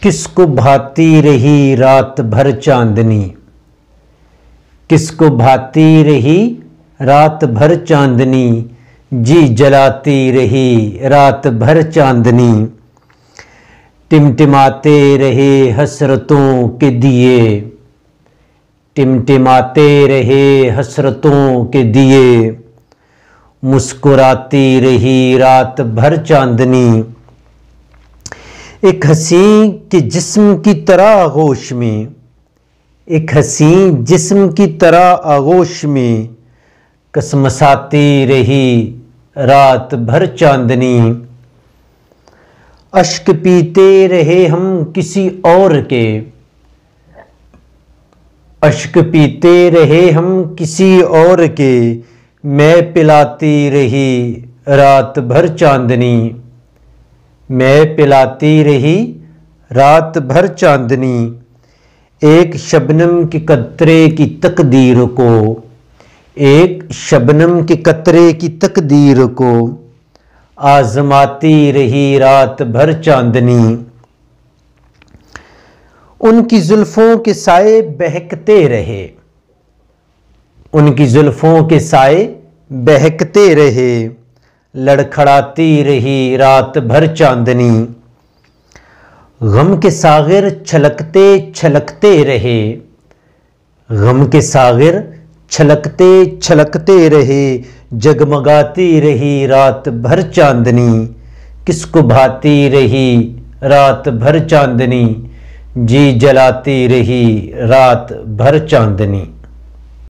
کس کو بھاتی رہی رات بھر چاندنی، کس کو بھاتی رہی رات بھر چاندنی، جی جلاتی رہی رات بھر چاندنی، ٹمٹماتے رہے حسرتوں کے دیے، ٹمٹماتے رہے حسرتوں کے دیے، مسکراتی رہی رات بھر چاندنی، ایک حسین کے جسم کی طرح آغوش میں، ایک حسین جسم کی طرح آغوش میں، کسمساتی رہی رات بھر چاندنی، اشک پیتے رہے ہم کسی اور کے، اشک پیتے رہے ہم کسی اور کے، میں پلاتی رہی رات بھر چاندنی، میں پلاتی رہی رات بھر چاندنی، ایک شبنم کے قطرے کی تقدیر کو، ایک شبنم کے قطرے کی تقدیر کو، آزماتی رہی رات بھر چاندنی، ان کی زلفوں کے سائے بہکتے رہے، ان کی زلفوں کے سائے بہکتے رہے، لڑکھڑاتی رہی رات بھر چاندنی، غم کے ساغر چھلکتے چھلکتے رہے، غم کے ساغر چھلکتے چھلکتے رہے، جگمگاتی رہی رات بھر چاندنی، کس کو بھاتی رہی رات بھر چاندنی، جی جلاتی رہی رات بھر چاندنی۔